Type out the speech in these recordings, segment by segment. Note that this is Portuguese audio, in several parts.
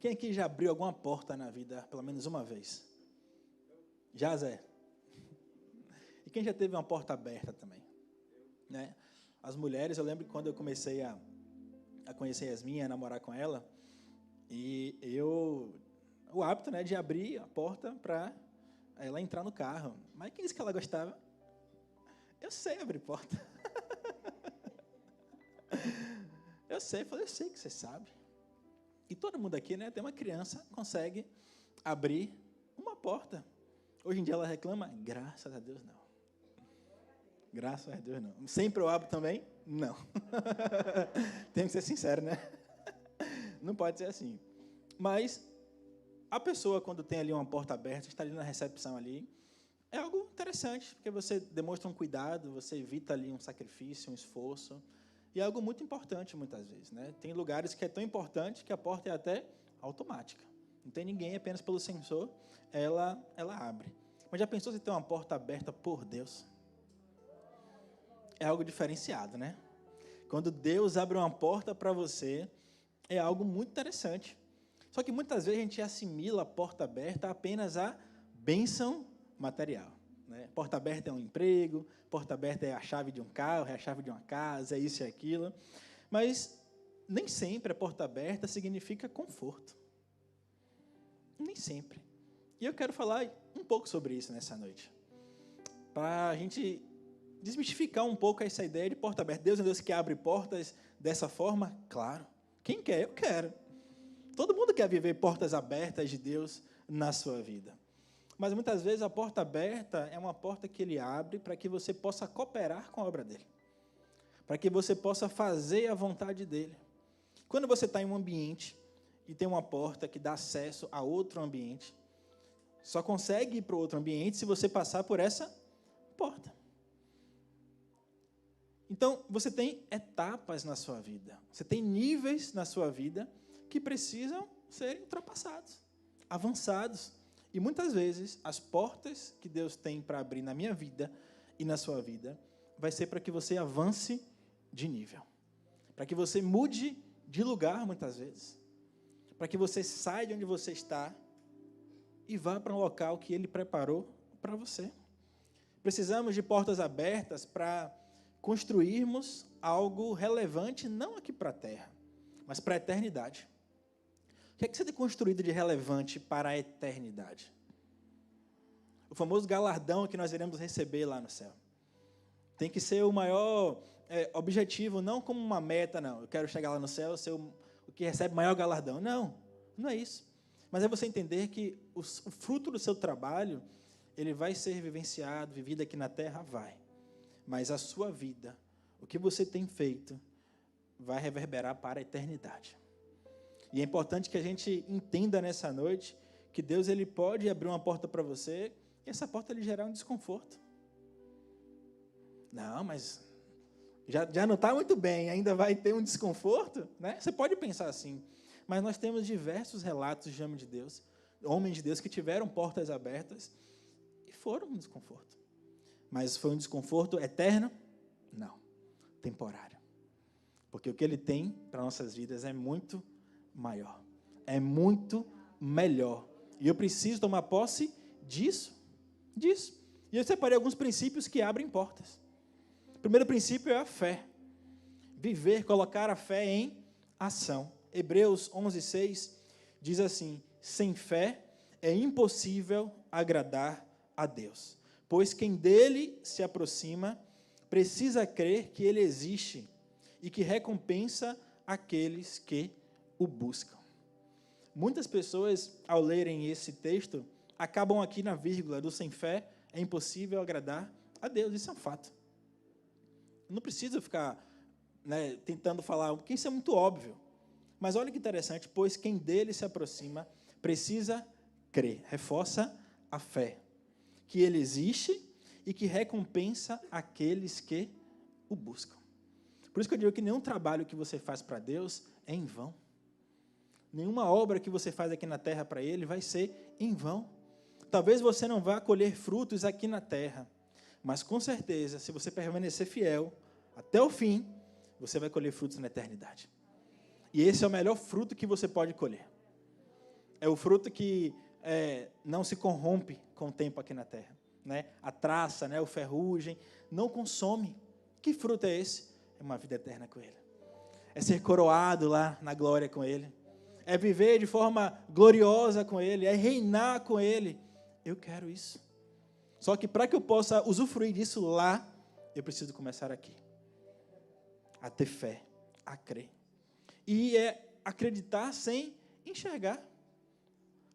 Quem aqui já abriu alguma porta na vida, pelo menos uma vez? Já, Zé? E quem já teve uma porta aberta também? Né? As mulheres, eu lembro que quando eu comecei a conhecer a Yasmin, a namorar com ela, e o hábito, né, de abrir a porta para ela entrar no carro. Mas quem disse que ela gostava? Eu sei abrir porta. Eu sei que você sabe. E todo mundo aqui, né, tem uma criança, consegue abrir uma porta. Hoje em dia ela reclama, graças a Deus não. Graças a Deus não. Sempre eu abro também? Não. Tem que ser sincero, né? Não pode ser assim. Mas a pessoa, quando tem ali uma porta aberta, está ali na recepção ali, é algo interessante, porque você demonstra um cuidado, você evita ali um sacrifício, um esforço, e é algo muito importante muitas vezes, né? Tem lugares que é tão importante que a porta é até automática. Não tem ninguém, apenas pelo sensor, ela abre. Mas já pensou se tem uma porta aberta por Deus? É algo diferenciado, né? Quando Deus abre uma porta para você, é algo muito interessante. Só que muitas vezes a gente assimila a porta aberta apenas a bênção material. Né? Porta aberta é um emprego, porta aberta é a chave de um carro, é a chave de uma casa, é isso e aquilo. Mas nem sempre a porta aberta significa conforto. Nem sempre. E eu quero falar um pouco sobre isso nessa noite. Para a gente desmistificar um pouco essa ideia de porta aberta. Deus é Deus que abre portas dessa forma? Claro. Quem quer? Eu quero. Todo mundo quer viver portas abertas de Deus na sua vida. Mas muitas vezes a porta aberta é uma porta que Ele abre para que você possa cooperar com a obra dEle. Para que você possa fazer a vontade dEle. Quando você está em um ambiente e tem uma porta que dá acesso a outro ambiente, só consegue ir para o outro ambiente se você passar por essa porta. Então, você tem etapas na sua vida, você tem níveis na sua vida que precisam ser ultrapassados, avançados. E muitas vezes, as portas que Deus tem para abrir na minha vida e na sua vida, vai ser para que você avance de nível, para que você mude de lugar, muitas vezes, para que você saia de onde você está e vá para um local que Ele preparou para você. Precisamos de portas abertas para construirmos algo relevante, não aqui para a Terra, mas para a eternidade. O que é que você tem construído de relevante para a eternidade? O famoso galardão que nós iremos receber lá no céu. Tem que ser o maior objetivo, não como uma meta, não. Eu quero chegar lá no céu, ser o que recebe o maior galardão. Não, não é isso. Mas é você entender que o fruto do seu trabalho, ele vai ser vivenciado, vivido aqui na terra, vai. Mas a sua vida, o que você tem feito, vai reverberar para a eternidade. E é importante que a gente entenda nessa noite que Deus ele pode abrir uma porta para você e essa porta lhe gerar um desconforto. Não, mas já não está muito bem, ainda vai ter um desconforto? Né? Você pode pensar assim. Mas nós temos diversos relatos de homens de Deus que tiveram portas abertas e foram um desconforto. Mas foi um desconforto eterno? Não, temporário. Porque o que Ele tem para nossas vidas é muito maior, é muito melhor. E eu preciso tomar posse disso. E eu separei alguns princípios que abrem portas. O primeiro princípio é a fé. Viver, colocar a fé em ação. Hebreus 11:6 diz assim: sem fé é impossível agradar a Deus, pois quem dele se aproxima precisa crer que ele existe e que recompensa aqueles que o buscam. Muitas pessoas, ao lerem esse texto, acabam aqui na vírgula do sem fé é impossível agradar a Deus. Isso é um fato. Não preciso ficar tentando falar, porque isso é muito óbvio. Mas olha que interessante, pois quem dele se aproxima precisa crer, reforça a fé, que ele existe e que recompensa aqueles que o buscam. Por isso que eu digo que nenhum trabalho que você faz para Deus é em vão. Nenhuma obra que você faz aqui na terra para Ele vai ser em vão. Talvez você não vá colher frutos aqui na terra, mas com certeza, se você permanecer fiel até o fim, você vai colher frutos na eternidade. E esse é o melhor fruto que você pode colher. É o fruto que não se corrompe com o tempo aqui na terra. Né? A traça, né? O ferrugem, não consome. Que fruto é esse? É uma vida eterna com Ele. É ser coroado lá na glória com Ele. É viver de forma gloriosa com Ele. É reinar com Ele. Eu quero isso. Só que para que eu possa usufruir disso lá, eu preciso começar aqui. A ter fé, a crer. E é acreditar sem enxergar.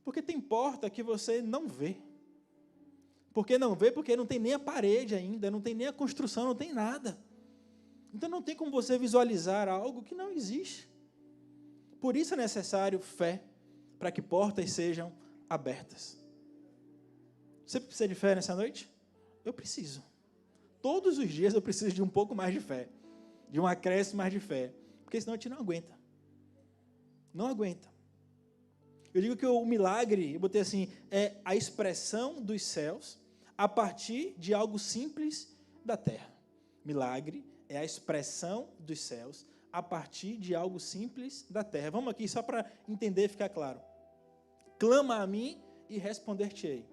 Porque tem porta que você não vê. Por que não vê? Porque não tem nem a parede ainda, não tem nem a construção, não tem nada. Então não tem como você visualizar algo que não existe. Por isso é necessário fé, para que portas sejam abertas. Você precisa de fé nessa noite? Eu preciso. Todos os dias eu preciso de um pouco mais de fé, de um acréscimo mais de fé, porque senão a gente não aguenta. Não aguenta. Eu digo que o milagre, eu botei assim, é a expressão dos céus a partir de algo simples da terra. Milagre é a expressão dos céus a partir de algo simples da terra. Vamos aqui só para entender e ficar claro. Clama a mim e responder-te-ei.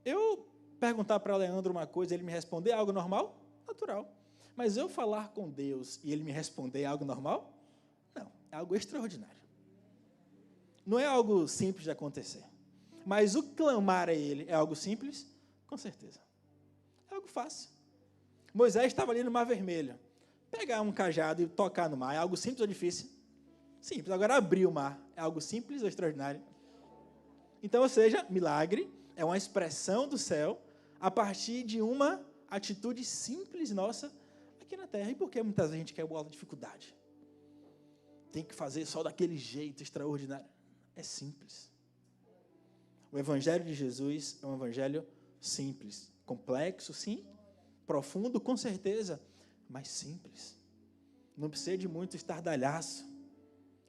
Eu perguntar para Leandro uma coisa, ele me responder, é algo normal? Natural. Mas eu falar com Deus e ele me responder, é algo normal? Não, é algo extraordinário. Não é algo simples de acontecer. Mas o clamar a Ele é algo simples? Com certeza. É algo fácil. Moisés estava ali no Mar Vermelho. Pegar um cajado e tocar no mar é algo simples ou difícil? Simples. Agora, abrir o mar é algo simples ou extraordinário? Então, ou seja, milagre é uma expressão do céu a partir de uma atitude simples nossa aqui na terra. E por que muitas vezes a gente quer botar dificuldade? Tem que fazer só daquele jeito extraordinário. É simples. O Evangelho de Jesus é um Evangelho simples. Complexo, sim. Profundo, com certeza. Mas simples. Não precisa de muito estardalhaço.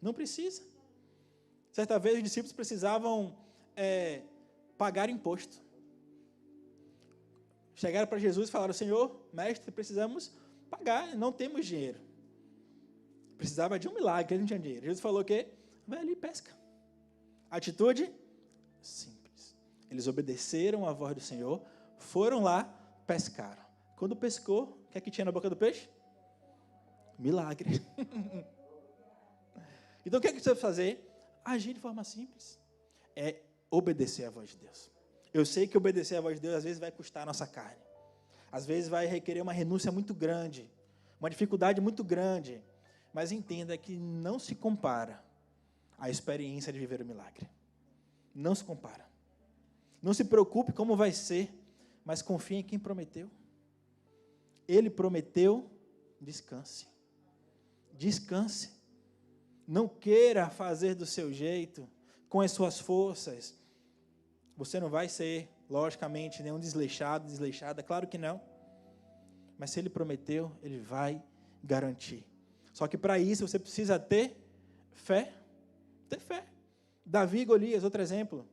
Não precisa. Certa vez os discípulos precisavam pagar imposto. Chegaram para Jesus e falaram, Senhor, mestre, precisamos pagar, não temos dinheiro. Precisava de um milagre, eles não tinham dinheiro. Jesus falou o quê? Vai ali e pesca. Atitude simples. Eles obedeceram à voz do Senhor, foram lá, pescaram. Quando pescou, o que é que tinha na boca do peixe? Milagre. Então o que é que você vai fazer? Agir de forma simples. É obedecer à voz de Deus. Eu sei que obedecer à voz de Deus às vezes vai custar a nossa carne. Às vezes vai requerer uma renúncia muito grande, uma dificuldade muito grande. Mas entenda que não se compara a experiência de viver o milagre. Não se compara. Não se preocupe como vai ser, mas confie em quem prometeu. Ele prometeu, descanse. Descanse. Não queira fazer do seu jeito, com as suas forças. Você não vai ser, logicamente, nenhum desleixado, desleixada, claro que não. Mas se ele prometeu, ele vai garantir. Só que para isso você precisa ter fé. Ter fé. Davi e Golias, outro exemplo.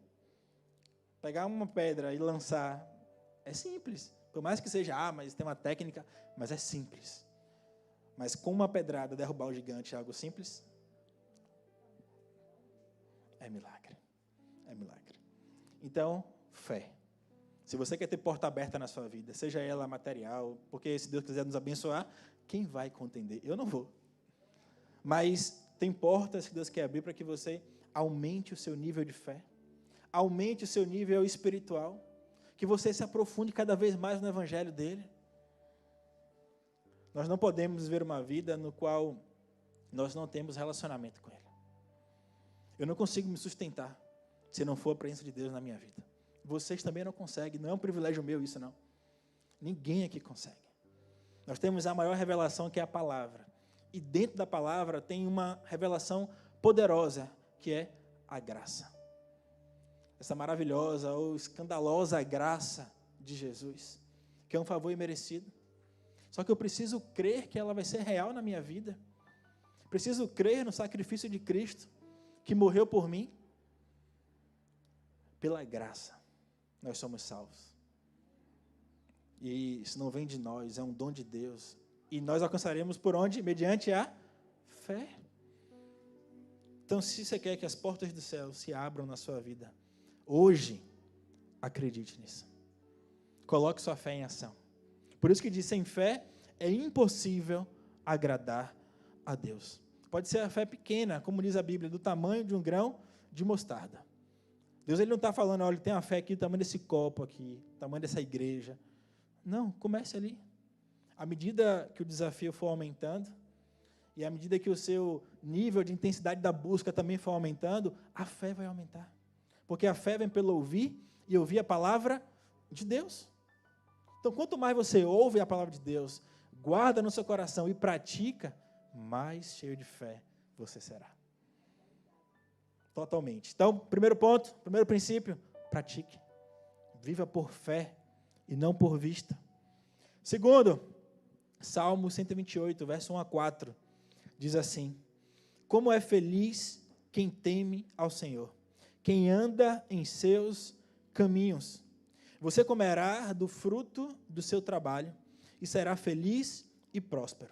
Pegar uma pedra e lançar é simples. Por mais que seja, mas tem uma técnica, mas é simples. Mas com uma pedrada derrubar o gigante é algo simples? É milagre. É milagre. Então, fé. Se você quer ter porta aberta na sua vida, seja ela material, porque se Deus quiser nos abençoar, quem vai contender? Eu não vou. Mas tem portas que Deus quer abrir para que você aumente o seu nível de fé, aumente o seu nível espiritual, que você se aprofunde cada vez mais no Evangelho dele. Nós não podemos viver uma vida no qual nós não temos relacionamento com Ele. Eu não consigo me sustentar se não for a presença de Deus na minha vida. Vocês também não conseguem, não é um privilégio meu isso não. Ninguém aqui consegue. Nós temos a maior revelação que é a palavra. E dentro da palavra tem uma revelação poderosa, que é a graça. Essa maravilhosa ou escandalosa graça de Jesus, que é um favor imerecido. Só que eu preciso crer que ela vai ser real na minha vida. Preciso crer no sacrifício de Cristo, que morreu por mim. Pela graça, nós somos salvos. E isso não vem de nós, é um dom de Deus. E nós alcançaremos por onde? Mediante a fé. Então, se você quer que as portas do céu se abram na sua vida, hoje, acredite nisso. Coloque sua fé em ação. Por isso que diz, sem fé é impossível agradar a Deus. Pode ser a fé pequena, como diz a Bíblia, do tamanho de um grão de mostarda. Deus ele não está falando, olha, tem uma fé aqui, do tamanho desse copo aqui, do tamanho dessa igreja. Não, comece ali. À medida que o desafio for aumentando, e à medida que o seu nível de intensidade da busca também for aumentando, a fé vai aumentar. Porque a fé vem pelo ouvir, e ouvir a palavra de Deus. Então, quanto mais você ouve a palavra de Deus, guarda no seu coração e pratica, mais cheio de fé você será. Totalmente. Então, primeiro ponto, primeiro princípio, pratique. Viva por fé e não por vista. Segundo, Salmo 128, verso 1 a 4, diz assim: como é feliz quem teme ao Senhor, quem anda em seus caminhos. Você comerá do fruto do seu trabalho e será feliz e próspero.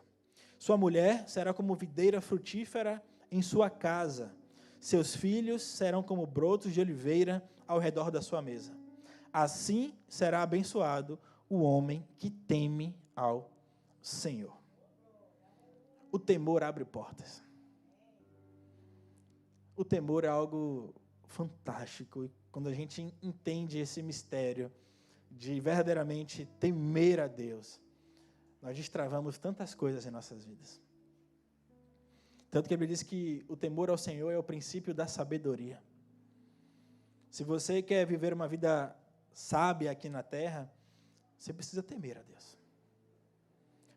Sua mulher será como videira frutífera em sua casa. Seus filhos serão como brotos de oliveira ao redor da sua mesa. Assim será abençoado o homem que teme ao Senhor. O temor abre portas. O temor é algo fantástico. E quando a gente entende esse mistério de verdadeiramente temer a Deus, nós destravamos tantas coisas em nossas vidas. Tanto que a Bíblia diz que o temor ao Senhor é o princípio da sabedoria. Se você quer viver uma vida sábia aqui na terra, você precisa temer a Deus.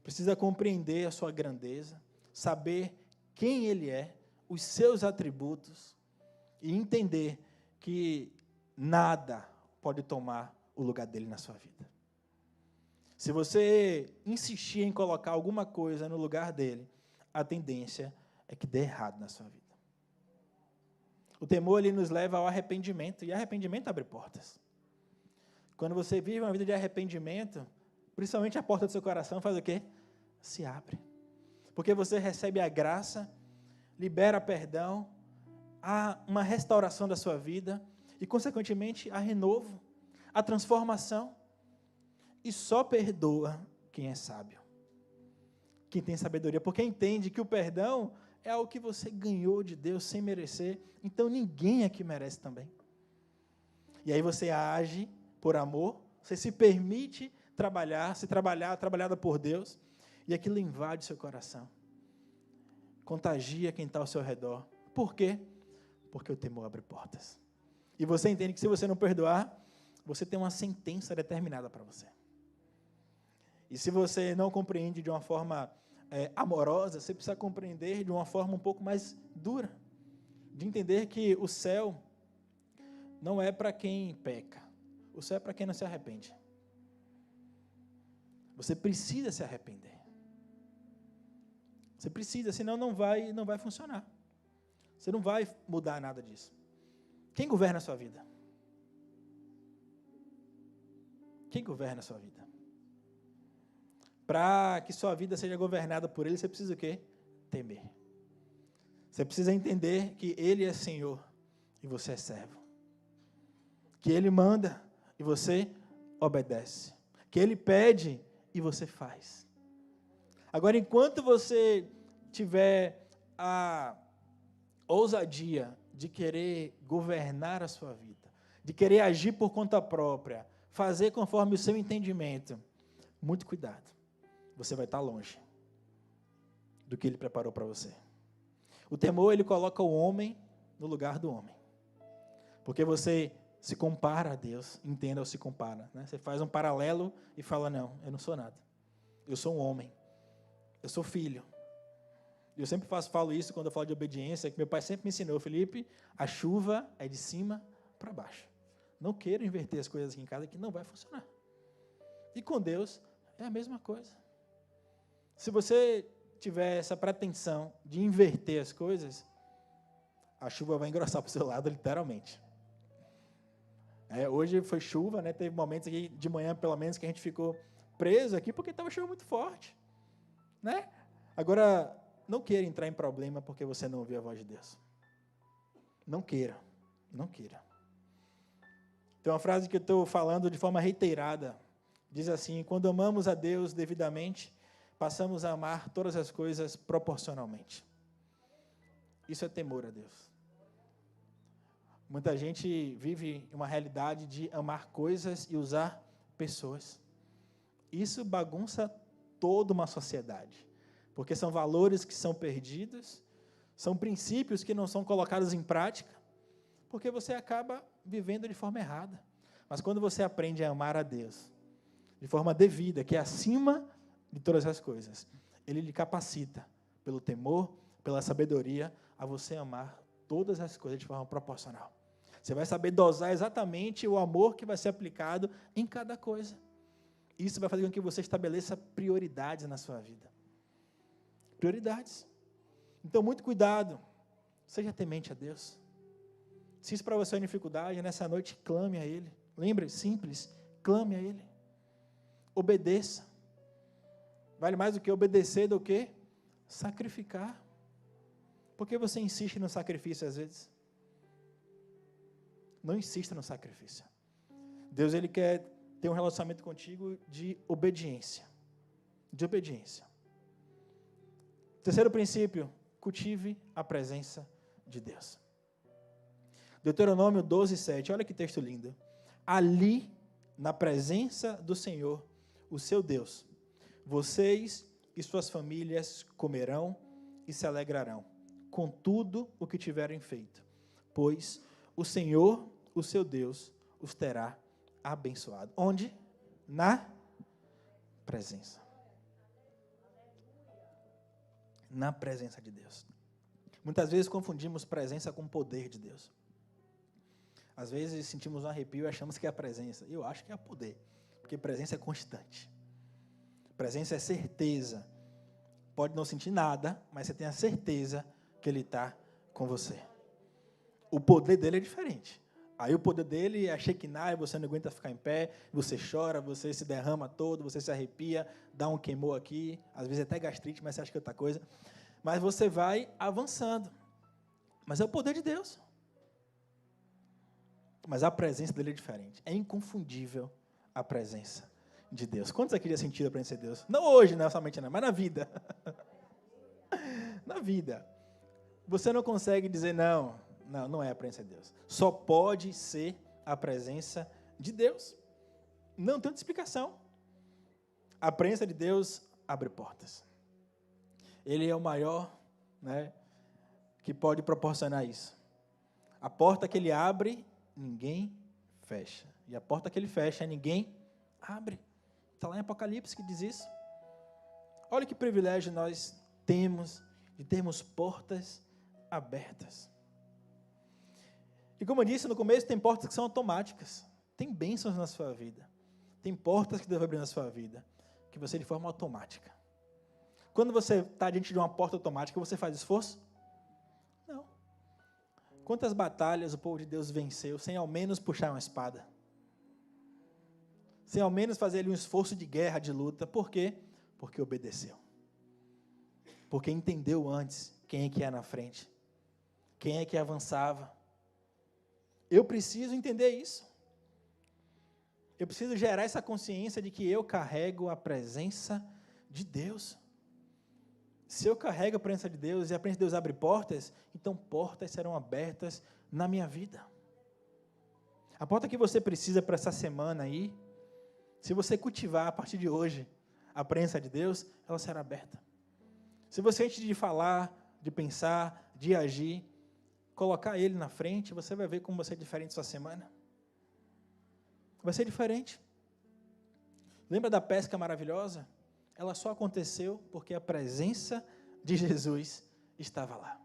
Precisa compreender a sua grandeza, saber quem Ele é, os seus atributos, e entender que nada pode tomar o lugar dele na sua vida. Se você insistir em colocar alguma coisa no lugar dele, a tendência é que dê errado na sua vida. O temor ele nos leva ao arrependimento, e arrependimento abre portas. Quando você vive uma vida de arrependimento, principalmente a porta do seu coração faz o quê? Se abre. Porque você recebe a graça, libera perdão, há uma restauração da sua vida e, consequentemente, há renovo, a transformação. E só perdoa quem é sábio, quem tem sabedoria, porque entende que o perdão é algo que você ganhou de Deus sem merecer, então ninguém aqui merece também. E aí você age por amor, você se permite trabalhada por Deus, e aquilo invade seu coração, contagia quem está ao seu redor. Por quê? Porque o temor abre portas. E você entende que se você não perdoar, você tem uma sentença determinada para você. E se você não compreende de uma forma amorosa, você precisa compreender de uma forma um pouco mais dura, de entender que o céu não é para quem peca, o céu é para quem não se arrepende. Você precisa se arrepender. Você precisa, senão não vai funcionar. Você não vai mudar nada disso. Quem governa a sua vida? Quem governa a sua vida? Para que sua vida seja governada por Ele, você precisa o quê? Temer. Você precisa entender que Ele é Senhor e você é servo. Que Ele manda e você obedece. Que Ele pede e você faz. Agora, enquanto você tiver a ousadia de querer governar a sua vida, de querer agir por conta própria, fazer conforme o seu entendimento, muito cuidado. Você vai estar longe do que Ele preparou para você. O temor, ele coloca o homem no lugar do homem. Porque você se compara a Deus, entenda ou se compara. Né? Você faz um paralelo e fala, não, eu não sou nada. Eu sou um homem. Eu sou filho. Eu sempre falo isso quando eu falo de obediência, que meu pai sempre me ensinou, Felipe, a chuva é de cima para baixo. Não queira inverter as coisas aqui em casa, que não vai funcionar. E com Deus é a mesma coisa. Se você tiver essa pretensão de inverter as coisas, a chuva vai engrossar para o seu lado, literalmente. Hoje foi chuva, né? Teve momentos aqui de manhã, pelo menos, que a gente ficou preso aqui, porque estava chovendo muito forte. Né? Agora, não queira entrar em problema porque você não ouviu a voz de Deus. Não queira. Não queira. Tem uma frase que eu estou falando de forma reiterada. Diz assim: quando amamos a Deus devidamente, passamos a amar todas as coisas proporcionalmente. Isso é temor a Deus. Muita gente vive uma realidade de amar coisas e usar pessoas. Isso bagunça toda uma sociedade, porque são valores que são perdidos, são princípios que não são colocados em prática, porque você acaba vivendo de forma errada. Mas quando você aprende a amar a Deus de forma devida, que é acima de todas as coisas, Ele lhe capacita, pelo temor, pela sabedoria, a você amar todas as coisas de forma proporcional. Você vai saber dosar exatamente o amor que vai ser aplicado em cada coisa. Isso vai fazer com que você estabeleça prioridades na sua vida. Prioridades. Então, muito cuidado. Seja temente a Deus. Se isso para você é uma dificuldade, nessa noite, clame a Ele. Lembre, simples, clame a Ele. Obedeça. Vale mais do que obedecer do que sacrificar. Por que você insiste no sacrifício às vezes? Não insista no sacrifício. Deus, Ele quer ter um relacionamento contigo de obediência. De obediência. Terceiro princípio, cultive a presença de Deus. Deuteronômio 12:7, olha que texto lindo. Ali, na presença do Senhor, o seu Deus, vocês e suas famílias comerão e se alegrarão com tudo o que tiverem feito, pois o Senhor, o seu Deus, os terá abençoado. Onde? Na presença. Na presença de Deus. Muitas vezes confundimos presença com poder de Deus. Às vezes sentimos um arrepio e achamos que é a presença. Eu acho que é o poder, porque presença é constante. Presença é certeza. Pode não sentir nada, mas você tem a certeza que Ele está com você. O poder dele é diferente. Aí o poder dele é Shekinah, e você não aguenta ficar em pé, você chora, você se derrama todo, você se arrepia, dá um queimou aqui, às vezes até gastrite, mas você acha que é outra coisa. Mas você vai avançando. Mas é o poder de Deus. Mas a presença dele é diferente. É inconfundível a presença de Deus. Quantos aqui já sentiram a presença de Deus? Não hoje, não somente não, mas na vida. Na vida. Você não consegue dizer não é a presença de Deus. Só pode ser a presença de Deus. Não tem outra explicação. A presença de Deus abre portas. Ele é o maior, que pode proporcionar isso. A porta que ele abre, ninguém fecha. E a porta que ele fecha, ninguém abre. Está lá em Apocalipse que diz isso. Olha que privilégio nós temos de termos portas abertas. E como eu disse no começo, tem portas que são automáticas. Tem bênçãos na sua vida. Tem portas que Deus vai abrir na sua vida, que você de forma automática. Quando você está diante de uma porta automática, você faz esforço? Não. Quantas batalhas o povo de Deus venceu sem ao menos puxar uma espada? Sem ao menos fazer ali um esforço de guerra, de luta. Por quê? Porque obedeceu. Porque entendeu antes quem é que ia na frente. Quem é que avançava. Eu preciso entender isso. Eu preciso gerar essa consciência de que eu carrego a presença de Deus. Se eu carrego a presença de Deus e a presença de Deus abre portas, então portas serão abertas na minha vida. A porta que você precisa para essa semana aí, se você cultivar a partir de hoje a presença de Deus, ela será aberta. Se você, antes de falar, de pensar, de agir, colocar Ele na frente, você vai ver como vai ser diferente sua semana. Vai ser diferente. Lembra da pesca maravilhosa? Ela só aconteceu porque a presença de Jesus estava lá.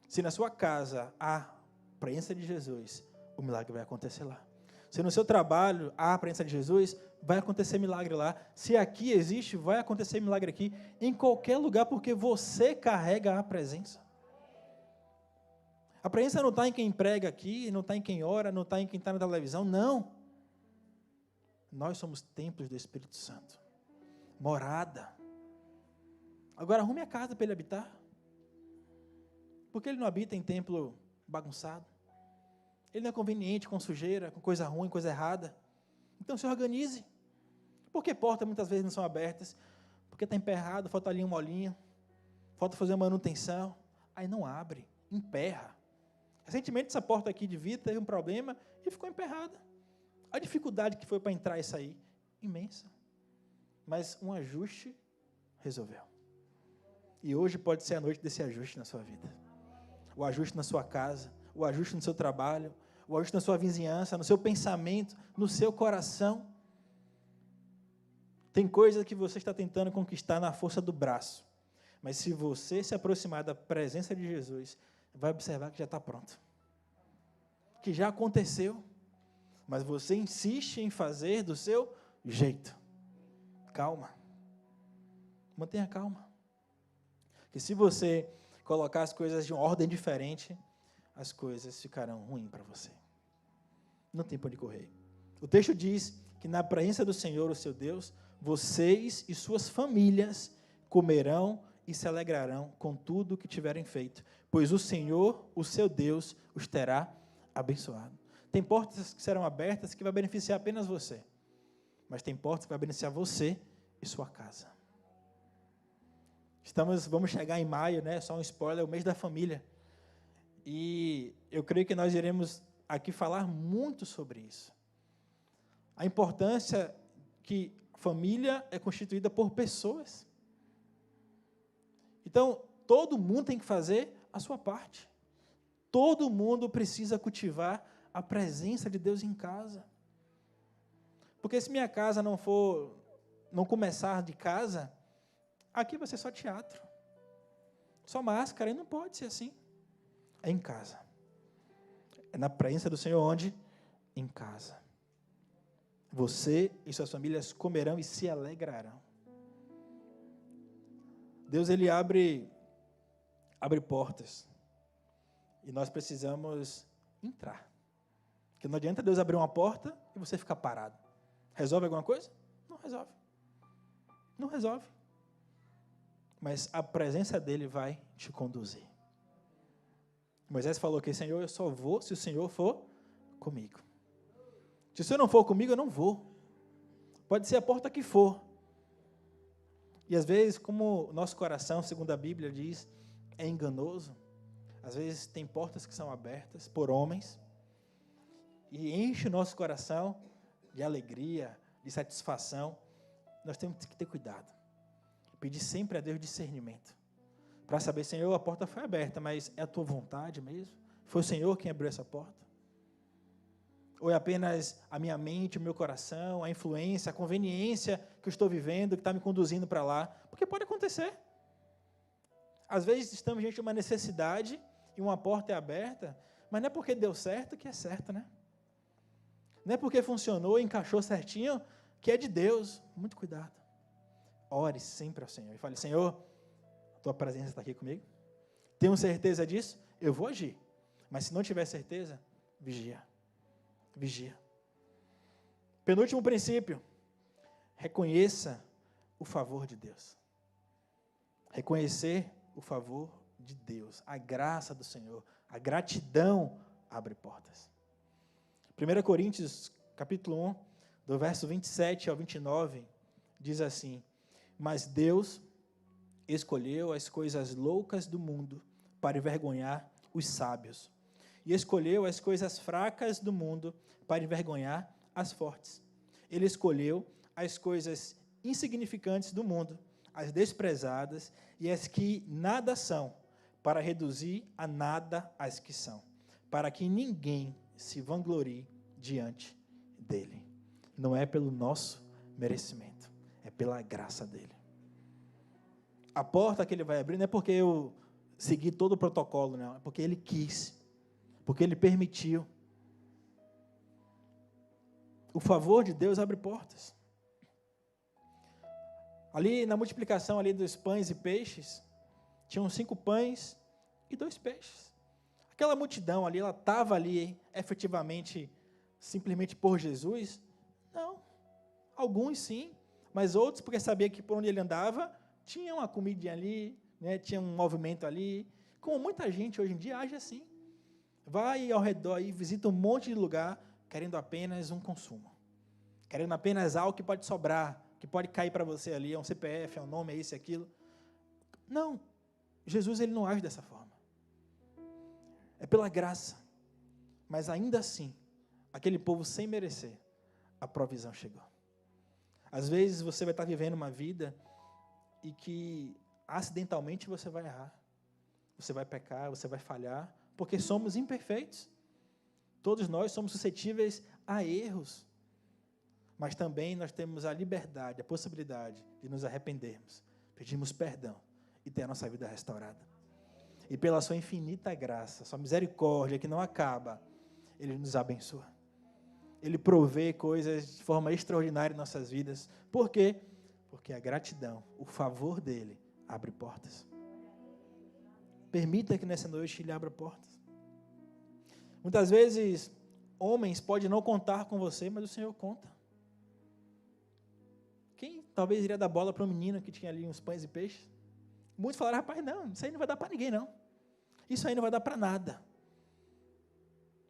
Se na sua casa há presença de Jesus, o milagre vai acontecer lá. Se no seu trabalho há a presença de Jesus, vai acontecer milagre lá. Se aqui existe, vai acontecer milagre aqui. Em qualquer lugar, porque você carrega a presença. A presença não está em quem prega aqui, não está em quem ora, não está em quem está na televisão, não. Nós somos templos do Espírito Santo. Morada. Agora arrume a casa para ele habitar. Porque ele não habita em templo bagunçado. Ele não é conveniente com sujeira, com coisa ruim, coisa errada. Então se organize. Por que portas muitas vezes não são abertas? Porque está emperrado, falta ali um molinho, falta fazer uma manutenção. Aí não abre, emperra. Recentemente essa porta aqui de vidro teve um problema e ficou emperrada. A dificuldade que foi para entrar isso aí, imensa. Mas um ajuste resolveu. E hoje pode ser a noite desse ajuste na sua vida. O ajuste na sua casa, o ajuste no seu trabalho, o ajuste na sua vizinhança, no seu pensamento, no seu coração. Tem coisas que você está tentando conquistar na força do braço. Mas se você se aproximar da presença de Jesus, vai observar que já está pronto. Que já aconteceu. Mas você insiste em fazer do seu jeito. Calma. Mantenha calma. Que se você colocar as coisas de uma ordem diferente, as coisas ficarão ruins para você. Não tem para onde correr. O texto diz que na presença do Senhor, o seu Deus, vocês e suas famílias comerão e se alegrarão com tudo o que tiverem feito, pois o Senhor, o seu Deus, os terá abençoado. Tem portas que serão abertas que vai beneficiar apenas você, mas tem portas que vai beneficiar você e sua casa. Vamos chegar em maio, né? Só um spoiler, é o mês da família. E eu creio que nós iremos aqui falar muito sobre isso. A importância que família é constituída por pessoas. Então, todo mundo tem que fazer a sua parte. Todo mundo precisa cultivar a presença de Deus em casa. Porque se minha casa não começar de casa, aqui vai ser só teatro. Só máscara, e não pode ser assim. É em casa. É na presença do Senhor onde? Em casa. Você e suas famílias comerão e se alegrarão. Deus, Ele abre portas. E nós precisamos entrar. Porque não adianta Deus abrir uma porta e você ficar parado. Resolve alguma coisa? Não resolve. Não resolve. Mas a presença dEle vai te conduzir. Moisés falou que, Senhor, eu só vou se o Senhor for comigo. Se o Senhor não for comigo, eu não vou. Pode ser a porta que for. E às vezes, como o nosso coração, segundo a Bíblia diz, é enganoso, às vezes tem portas que são abertas por homens e enche o nosso coração de alegria, de satisfação. Nós temos que ter cuidado. Pedir sempre a Deus discernimento. Para saber, Senhor, a porta foi aberta, mas é a tua vontade mesmo? Foi o Senhor quem abriu essa porta? Ou é apenas a minha mente, o meu coração, a influência, a conveniência que eu estou vivendo, que está me conduzindo para lá? Porque pode acontecer. Às vezes estamos diante de uma necessidade e uma porta é aberta, mas não é porque deu certo que é certo, né? Não é porque funcionou, encaixou certinho, que é de Deus. Muito cuidado. Ore sempre ao Senhor e fale, Senhor, tua presença está aqui comigo? Tenho certeza disso? Eu vou agir. Mas se não tiver certeza, vigia. Vigia. Penúltimo princípio. Reconheça o favor de Deus. Reconhecer o favor de Deus, a graça do Senhor, a gratidão abre portas. 1 Coríntios, capítulo 1, do verso 27 ao 29, diz assim, mas Deus escolheu as coisas loucas do mundo para envergonhar os sábios, e escolheu as coisas fracas do mundo para envergonhar as fortes. Ele escolheu as coisas insignificantes do mundo, as desprezadas e as que nada são, para reduzir a nada as que são, para que ninguém se vanglorie diante dele. Não é pelo nosso merecimento, é pela graça dele. A porta que ele vai abrir não é porque eu segui todo o protocolo, não, é porque ele quis, porque ele permitiu. O favor de Deus abre portas. Ali na multiplicação ali dos pães e peixes, tinham 5 pães e 2 peixes. Aquela multidão ali, ela estava ali efetivamente, simplesmente por Jesus? Não. Alguns sim, mas outros porque sabia que por onde ele andava, tinha uma comidinha ali, né, tinha um movimento ali. Como muita gente hoje em dia age assim. Vai ao redor e visita um monte de lugar, querendo apenas um consumo. Querendo apenas algo que pode sobrar, que pode cair para você ali, é um CPF, é um nome, é isso e aquilo. Não, Jesus ele não age dessa forma. É pela graça. Mas ainda assim, aquele povo sem merecer, a provisão chegou. Às vezes você vai estar vivendo uma vida e que acidentalmente você vai errar. Você vai pecar, você vai falhar, porque somos imperfeitos. Todos nós somos suscetíveis a erros. Mas também nós temos a liberdade, a possibilidade de nos arrependermos, pedirmos perdão e ter a nossa vida restaurada. E pela sua infinita graça, sua misericórdia que não acaba, Ele nos abençoa. Ele provê coisas de forma extraordinária em nossas vidas. Por quê? Porque a gratidão, o favor dEle, abre portas. Permita que nessa noite Ele abra portas. Muitas vezes, homens podem não contar com você, mas o Senhor conta. Quem talvez iria dar bola para um menino que tinha ali uns pães e peixes? Muitos falaram, rapaz, não, isso aí não vai dar para ninguém, não. Isso aí não vai dar para nada.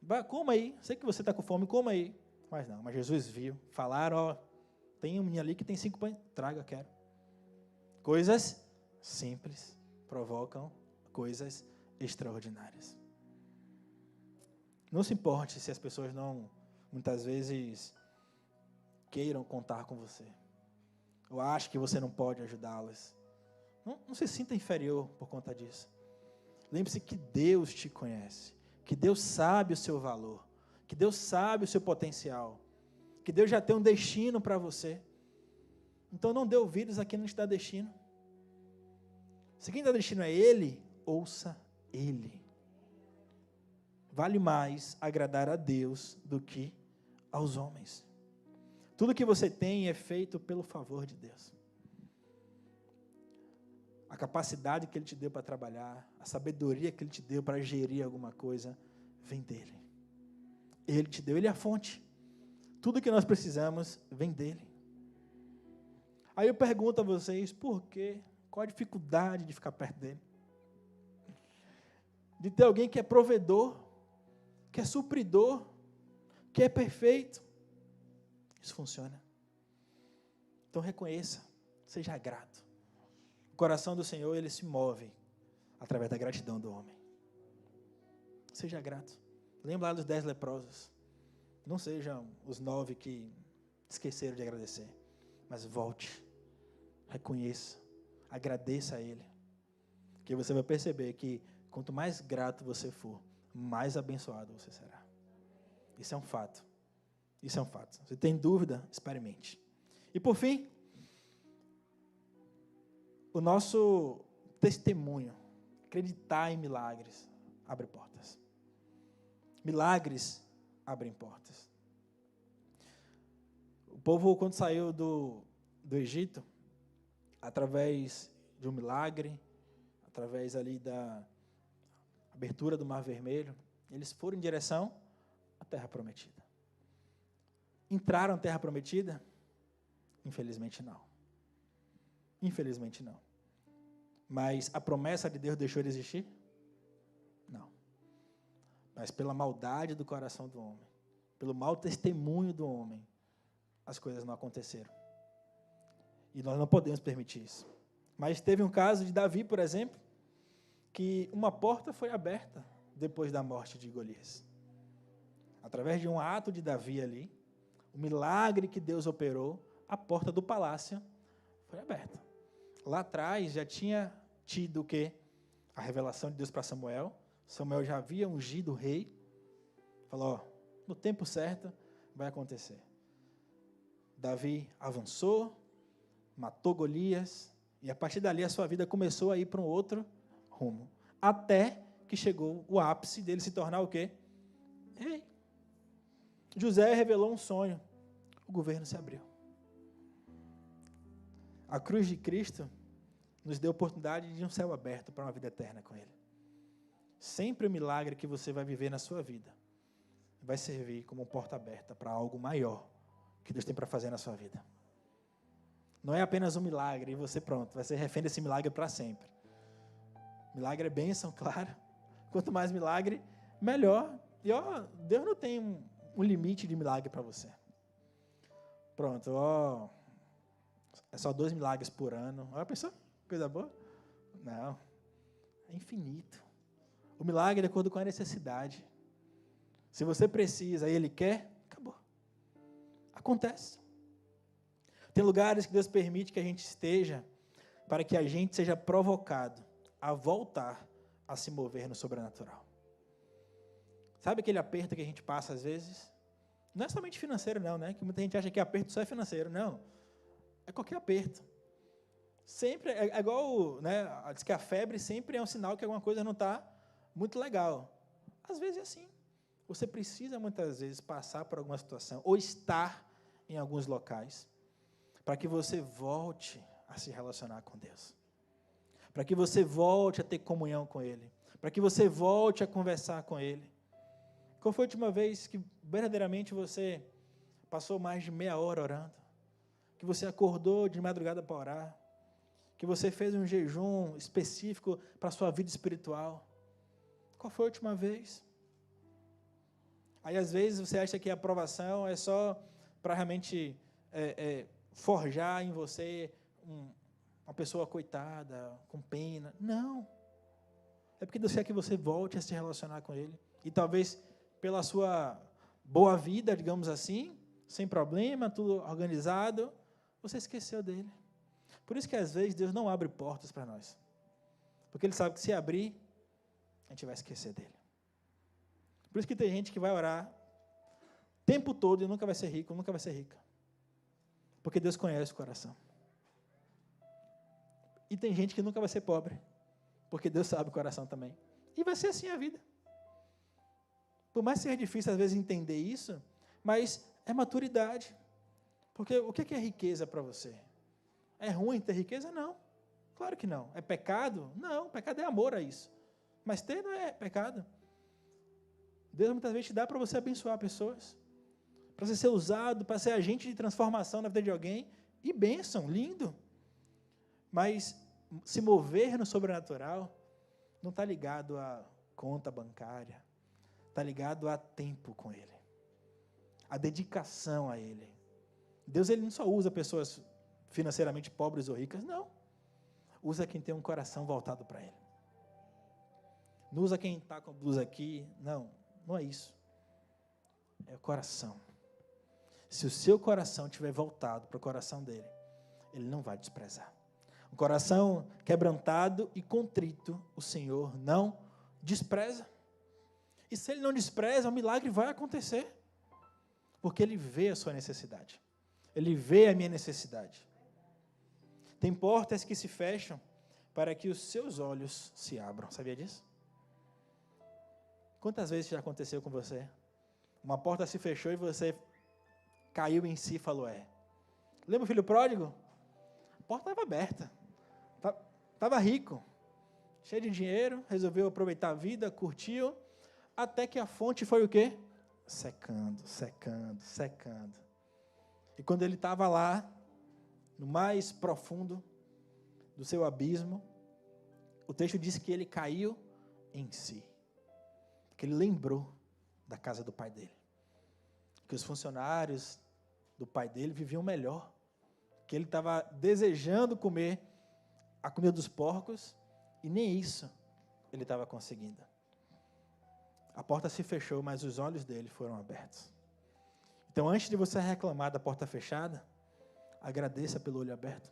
Vai, coma aí, sei que você está com fome, coma aí. Mas não, mas Jesus viu, falaram, ó, tem um menino ali que tem 5 pães, traga, quero. Coisas simples provocam coisas extraordinárias. Não se importe se as pessoas não, muitas vezes, queiram contar com você. Ou acham que você não pode ajudá-las. Não se sinta inferior por conta disso. Lembre-se que Deus te conhece. Que Deus sabe o seu valor. Que Deus sabe o seu potencial. Que Deus já tem um destino para você. Então não dê ouvidos a quem não te dá destino. Se quem dá destino é Ele, ouça Ele. Vale mais agradar a Deus do que aos homens. Tudo que você tem é feito pelo favor de Deus. A capacidade que Ele te deu para trabalhar, a sabedoria que Ele te deu para gerir alguma coisa, vem dEle. Ele te deu, Ele é a fonte. Tudo que nós precisamos vem dEle. Aí eu pergunto a vocês, por quê? Qual a dificuldade de ficar perto dEle? De ter alguém que é provedor, que é supridor, que é perfeito. Isso funciona. Então reconheça, seja grato. O coração do Senhor, ele se move através da gratidão do homem. Seja grato. Lembra lá dos 10 leprosos. Não sejam os 9 que esqueceram de agradecer. Mas volte. Reconheça. Agradeça a Ele. Que você vai perceber que quanto mais grato você for, mais abençoado você será. Isso é um fato. Isso é um fato. Se tem dúvida, experimente. E por fim, o nosso testemunho, acreditar em milagres, abre portas. Milagres abrem portas. O povo, quando saiu do Egito, através de um milagre, através ali da abertura do Mar Vermelho, eles foram em direção à Terra Prometida. Entraram na Terra Prometida? Infelizmente não. Infelizmente não. Mas a promessa de Deus deixou de existir? Não. Mas pela maldade do coração do homem, pelo mau testemunho do homem, as coisas não aconteceram. E nós não podemos permitir isso. Mas teve um caso de Davi, por exemplo, que uma porta foi aberta depois da morte de Golias. Através de um ato de Davi ali, o milagre que Deus operou, a porta do palácio foi aberta. Lá atrás já tinha tido o quê? A revelação de Deus para Samuel. Samuel já havia ungido o rei. Falou, ó, no tempo certo vai acontecer. Davi avançou, matou Golias, e a partir dali a sua vida começou a ir para um outro rumo. Até que chegou o ápice dele se tornar o quê? Rei. José revelou um sonho. O governo se abriu. A cruz de Cristo nos deu a oportunidade de um céu aberto para uma vida eterna com Ele. Sempre o milagre que você vai viver na sua vida vai servir como porta aberta para algo maior que Deus tem para fazer na sua vida. Não é apenas um milagre e você pronto, vai ser refém desse milagre para sempre. Milagre é bênção, claro. Quanto mais milagre, melhor. E ó, Deus não tem um limite de milagre para você. Pronto, ó, é só 2 milagres por ano. Olha a pessoa, coisa boa? Não, é infinito. O milagre é de acordo com a necessidade. Se você precisa e Ele quer, acabou. Acontece. Tem lugares que Deus permite que a gente esteja para que a gente seja provocado a voltar a se mover no sobrenatural. Sabe aquele aperto que a gente passa às vezes? Não é somente financeiro não, né? Que muita gente acha que aperto só é financeiro. Não. É qualquer aperto. Sempre, é igual, né? Diz que a febre sempre é um sinal que alguma coisa não está muito legal. Às vezes é assim. Você precisa muitas vezes passar por alguma situação ou estar em alguns locais para que você volte a se relacionar com Deus. Para que você volte a ter comunhão com Ele. Para que você volte a conversar com Ele. Qual foi a última vez que verdadeiramente você passou mais de meia hora orando? Que você acordou de madrugada para orar? Que você fez um jejum específico para a sua vida espiritual? Qual foi a última vez? Aí às vezes você acha que a aprovação é só para realmente forjar em você uma pessoa coitada, com pena. Não. É porque Deus quer que você volte a se relacionar com Ele. E talvez pela sua boa vida, digamos assim, sem problema, tudo organizado, você esqueceu dele. Por isso que às vezes Deus não abre portas para nós. Porque Ele sabe que se abrir, a gente vai esquecer dele. Por isso que tem gente que vai orar o tempo todo e nunca vai ser rico, nunca vai ser rica. Porque Deus conhece o coração. E tem gente que nunca vai ser pobre, porque Deus sabe o coração também. E vai ser assim a vida. Por mais que seja difícil às vezes entender isso, mas é maturidade. Porque o que é riqueza para você? É ruim ter riqueza? Não. Claro que não. É pecado? Não, pecado é amor a isso. Mas ter não é pecado. Deus muitas vezes te dá para você abençoar pessoas, para você ser usado, para ser agente de transformação na vida de alguém, e bênção, lindo. Mas se mover no sobrenatural não está ligado a conta bancária, está ligado a tempo com Ele, a dedicação a Ele. Deus ele não só usa pessoas financeiramente pobres ou ricas, não. Usa quem tem um coração voltado para Ele. Não usa quem está com a blusa aqui, não é isso. É o coração. Se o seu coração estiver voltado para o coração dele, Ele não vai desprezar. Um coração quebrantado e contrito, o Senhor não despreza. E se Ele não despreza, o milagre vai acontecer. Porque Ele vê a sua necessidade. Ele vê a minha necessidade. Tem portas que se fecham para que os seus olhos se abram. Sabia disso? Quantas vezes já aconteceu com você? Uma porta se fechou e você caiu em si e falou, lembra o filho pródigo? A porta estava aberta. Estava rico. Cheio de dinheiro, resolveu aproveitar a vida, curtiu, até que a fonte foi o quê? Secando, secando, secando. E quando ele estava lá, no mais profundo do seu abismo, o texto diz que ele caiu em si. Que ele lembrou da casa do pai dele. Que os funcionários do pai dele viviam melhor. Que ele estava desejando comer a comida dos porcos e nem isso ele estava conseguindo. A porta se fechou, mas os olhos dele foram abertos. Então, antes de você reclamar da porta fechada, agradeça pelo olho aberto.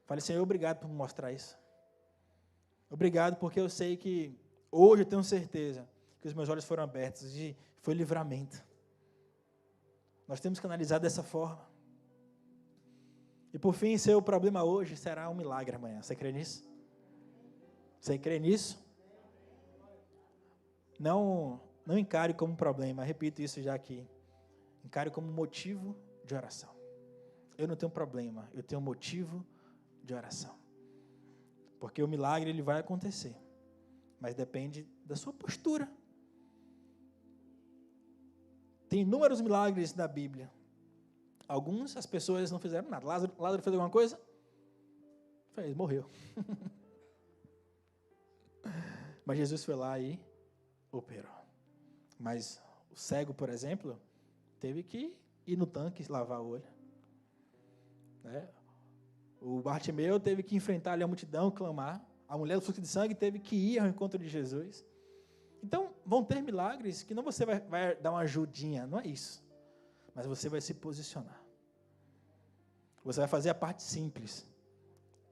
Fale, Senhor, obrigado por me mostrar isso. Obrigado porque eu sei que hoje eu tenho certeza que os meus olhos foram abertos e foi livramento. Nós temos que analisar dessa forma. E por fim, seu problema hoje será um milagre amanhã. Você crê nisso? Você crê nisso? Não encare como um problema, repito isso já aqui. Encare como motivo de oração. Eu não tenho problema, eu tenho motivo de oração. Porque o milagre ele vai acontecer, mas depende da sua postura. Tem inúmeros milagres na Bíblia. Alguns as pessoas não fizeram nada. Lázaro fez alguma coisa? Fez, morreu. Mas Jesus foi lá e operou. Mas o cego, por exemplo, teve que ir no tanque lavar o olho. Né? O Bartimeu teve que enfrentar ali a multidão, clamar. A mulher do fluxo de sangue teve que ir ao encontro de Jesus. Então, vão ter milagres que não você vai dar uma ajudinha, não é isso. Mas você vai se posicionar. Você vai fazer a parte simples.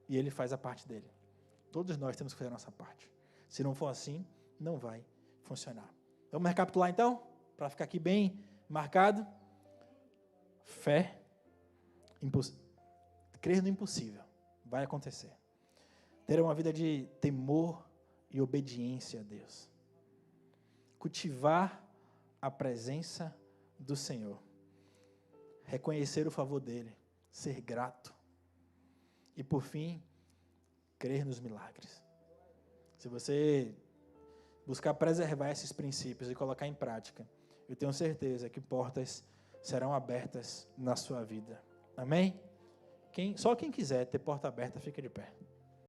E ele faz a parte dele. Todos nós temos que fazer a nossa parte. Se não for assim, não vai funcionar. Vamos recapitular então? Para ficar aqui bem marcado. Fé. Crer no impossível. Vai acontecer. Ter uma vida de temor e obediência a Deus. Cultivar a presença do Senhor. Reconhecer o favor dEle. Ser grato. E, por fim, crer nos milagres. Se você buscar preservar esses princípios e colocar em prática, eu tenho certeza que portas serão abertas na sua vida. Amém? Só quem quiser ter porta aberta, fica de pé.